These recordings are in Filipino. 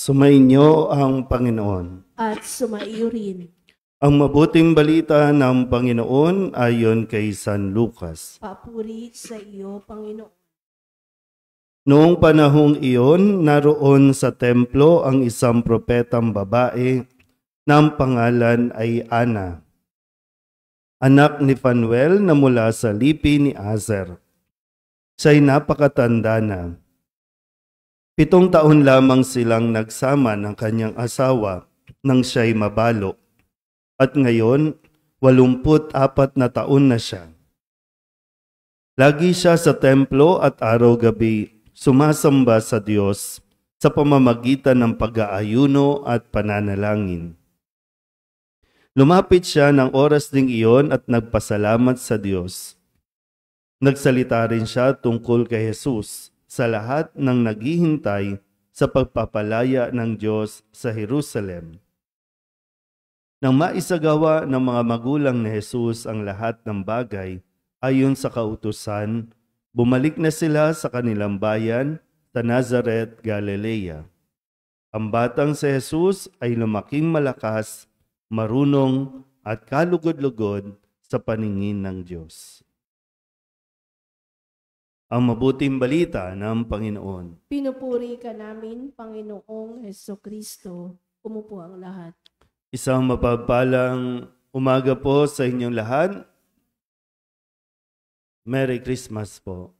Sumainyo ang Panginoon. At sumaiyo rin. Ang mabuting balita ng Panginoon ayon kay San Lucas. Papuri sa iyo, Panginoon. Noong panahong iyon, naroon sa templo ang isang propetang babae na ang pangalan ay Ana, anak ni Phanuel na mula sa lipi ni Aser. Siya'y napakatanda na. 7 taon lamang silang nagsama ng kanyang asawa nang siya'y mabalo. At ngayon, 84 na taon na siya. Lagi siya sa templo at araw-gabi sumasamba sa Diyos sa pamamagitan ng pag-aayuno at pananalangin. Lumapit siya ng oras ding iyon at nagpasalamat sa Diyos. Nagsalita rin siya tungkol kay Jesus sa lahat ng naghihintay sa pagpapalaya ng Diyos sa Jerusalem. Nang maisagawa ng mga magulang ni Jesus ang lahat ng bagay ayon sa kautusan, bumalik na sila sa kanilang bayan sa Nazaret, Galilea. Ang batang si Jesus ay lumaking malakas, marunong at kalugod-lugod sa paningin ng Diyos. Ang mabuting balita ng Panginoon. Pinupuri ka namin, Panginoong Hesukristo. Umupo ang lahat. Isang mapagpalang umaga po sa inyong lahat. Merry Christmas po.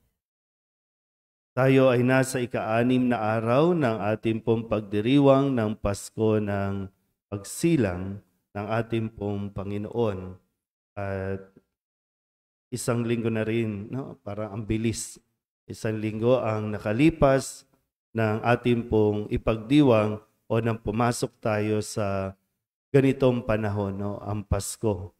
Tayo ay nasa ika-6 na araw ng ating pong pagdiriwang ng Pasko ng pagsilang ng ating pong Panginoon. At isang linggo na rin, no? Parang ang bilis. Isang linggo ang nakalipas ng ating pong ipagdiwang o nang pumasok tayo sa ganitong panahon, no? Ang Pasko.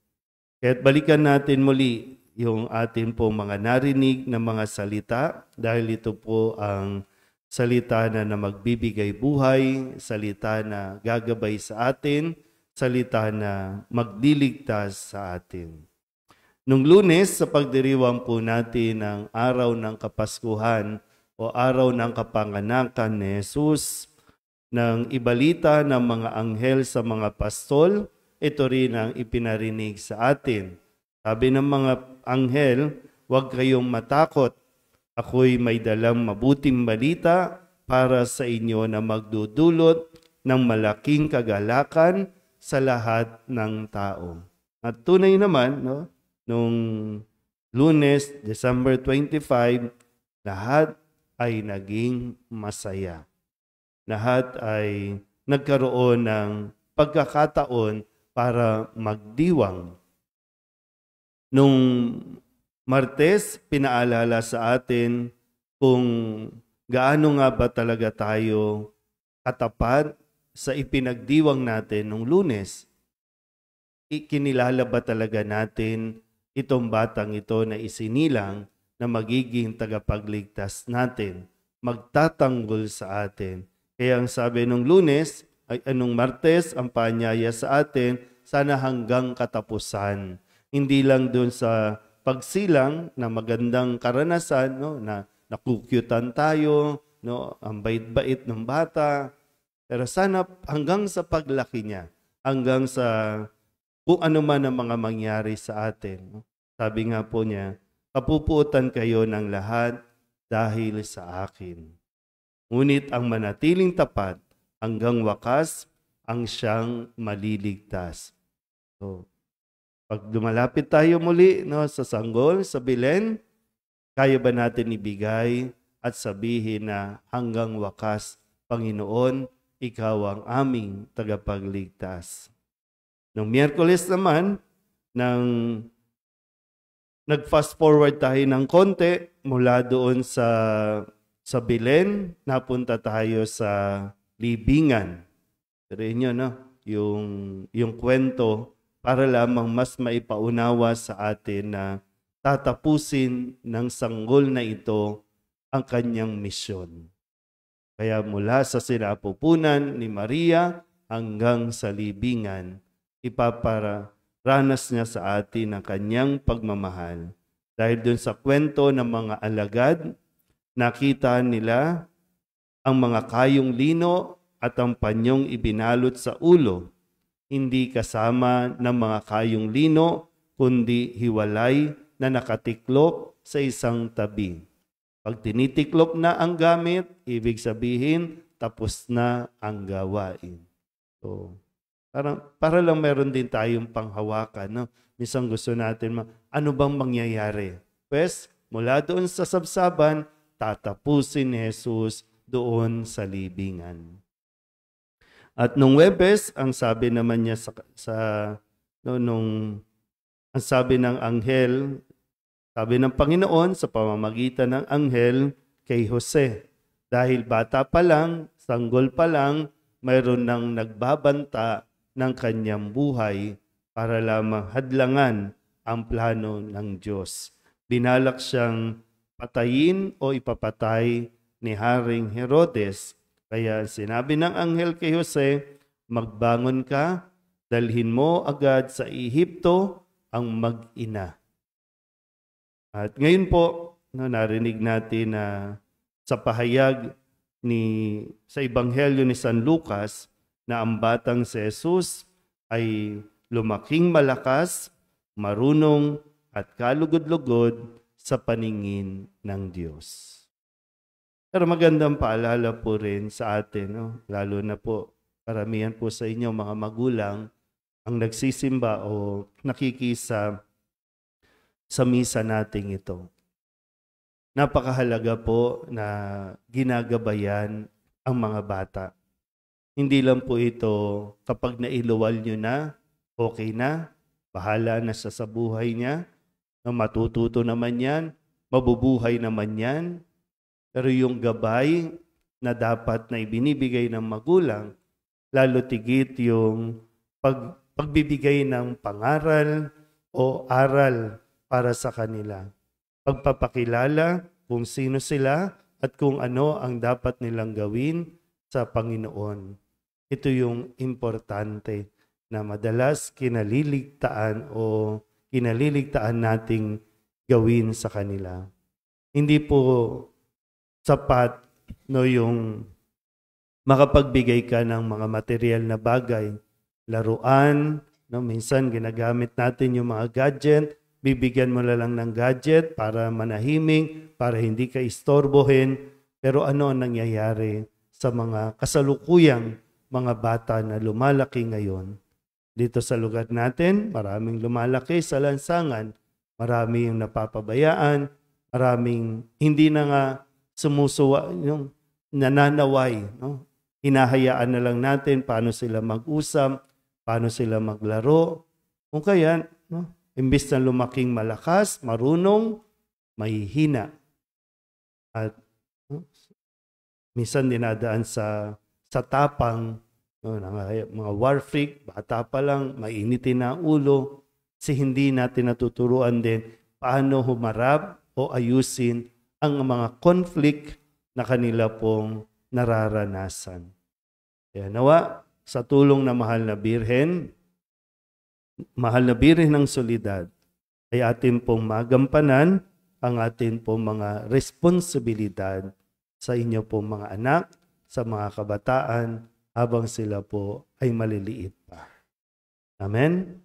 Kaya't balikan natin muli yung ating pong mga narinig na mga salita dahil ito po ang salita na magbibigay buhay, salita na gagabay sa atin, salita na magliligtas sa atin. Nung Lunes, sa pagdiriwang po natin ng araw ng Kapaskuhan o araw ng kapanganakan ni Jesus, ng ibalita ng mga anghel sa mga pastol, ito rin ang ipinarinig sa atin. Sabi ng mga anghel, huwag kayong matakot. Ako'y may dalang mabuting balita para sa inyo na magdudulot ng malaking kagalakan sa lahat ng tao. At tunay naman, no? Nung Lunes, December 25, lahat ay naging masaya. Lahat ay nagkaroon ng pagkakataon para magdiwang. Nung Martes, pinaalala sa atin kung gaano nga ba talaga tayo katapat sa ipinagdiwang natin nung Lunes. Ikinilala ba talaga natin itong batang ito na isinilang na magiging tagapagligtas natin, magtatanggol sa atin. Kaya ang sabi nung Lunes, ay anong Martes, ang paanyaya sa atin, sana hanggang katapusan. Hindi lang dun sa pagsilang na magandang karanasan, no, na nakukyutan tayo, no, ang bait-bait ng bata, pero sana hanggang sa paglaki niya, hanggang sa kung ano man ang mga mangyari sa atin. Sabi nga po niya, kapupuotan kayo ng lahat dahil sa akin. Ngunit ang manatiling tapat hanggang wakas ang siyang maliligtas. So, pag dumalapit tayo muli, no, sa sanggol, sa Belen, kaya ba natin ibigay at sabihin na hanggang wakas, Panginoon, ikaw ang aming tagapagligtas. Noong Miyerkules naman, nag-fast forward tayo ng konti mula doon sa Belen, napunta tayo sa libingan. Pero inyo, no? Yung kwento para lamang mas maipaunawa sa atin na tatapusin ng sanggol na ito ang kanyang misyon. Kaya mula sa sinapupunan ni Maria hanggang sa libingan, ipaparanas niya sa atin ang kanyang pagmamahal. Dahil dun sa kwento ng mga alagad, nakita nila ang mga kayong lino at ang panyong ibinalot sa ulo, hindi kasama ng mga kayong lino, kundi hiwalay na nakatiklop sa isang tabi. Pag tinitiklop na ang gamit, ibig sabihin, tapos na ang gawain. So, para lang meron din tayong panghawakan. No? Minsan gusto natin, ano bang mangyayari? Pues, mula doon sa sabsaban, tatapusin ni Jesus doon sa libingan. At nung Webes, ang sabi naman niya ang sabi ng anghel, sabi ng Panginoon sa pamamagitan ng anghel kay Jose, dahil bata pa lang, sanggol pa lang, mayroon nang nagbabanta ng kanyang buhay para lamang hadlangan ang plano ng Diyos. Binalak siyang patayin o ipapatay ni Haring Herodes. Kaya sinabi ng anghel kay Jose, magbangon ka, dalhin mo agad sa Ehipto ang mag-ina. At ngayon po, narinig natin na sa pahayag sa Ebanghelyo ni San Lucas na ang batang si Jesus ay lumaking malakas, marunong at kalugod-lugod sa paningin ng Diyos. Pero magandang paalala po rin sa atin, no? Lalo na po, karamihan po sa inyo mga magulang ang nagsisimba o nakikisa sa misa nating ito. Napakahalaga po na ginagabayan ang mga bata. Hindi lang po ito kapag nailuwal nyo na, okay na, bahala na siya sa buhay niya, na matututo naman yan, mabubuhay naman yan. Pero yung gabay na dapat na ibinibigay ng magulang, lalo tigit yung pagbibigay ng pangaral o aral para sa kanila. Pagpapakilala kung sino sila at kung ano ang dapat nilang gawin sa Panginoon. Ito yung importante na madalas kinaliligtaan nating gawin sa kanila. Hindi po sapat yung makapagbigay ka ng mga material na bagay, laruan, minsan ginagamit natin yung mga gadget, bibigyan mo lang ng gadget para manahiming, para hindi ka istorbohin, pero ano ang nangyayari sa mga kasalukuyang mga bata na lumalaki ngayon? Dito sa lugar natin, maraming lumalaki sa lansangan, marami yung napapabayaan, maraming hindi na nga sumusuwa, yung nananaway. No? Hinahayaan na lang natin paano sila mag-usap, paano sila maglaro. Kung kaya, imbis na lumaking malakas, marunong, mahihina. At minsan dinadaan sa tapang, mga war freak, bata pa lang, mainitin na ulo, kasi hindi natin natuturuan din paano humarap o ayusin ang mga conflict na kanila pong nararanasan. Kaya nawa, sa tulong na mahal na Birhen ng solidad, ay atin pong magampanan ang atin pong mga responsibilidad sa inyo pong mga anak, sa mga kabataan, habang sila po ay maliliit pa. Amen?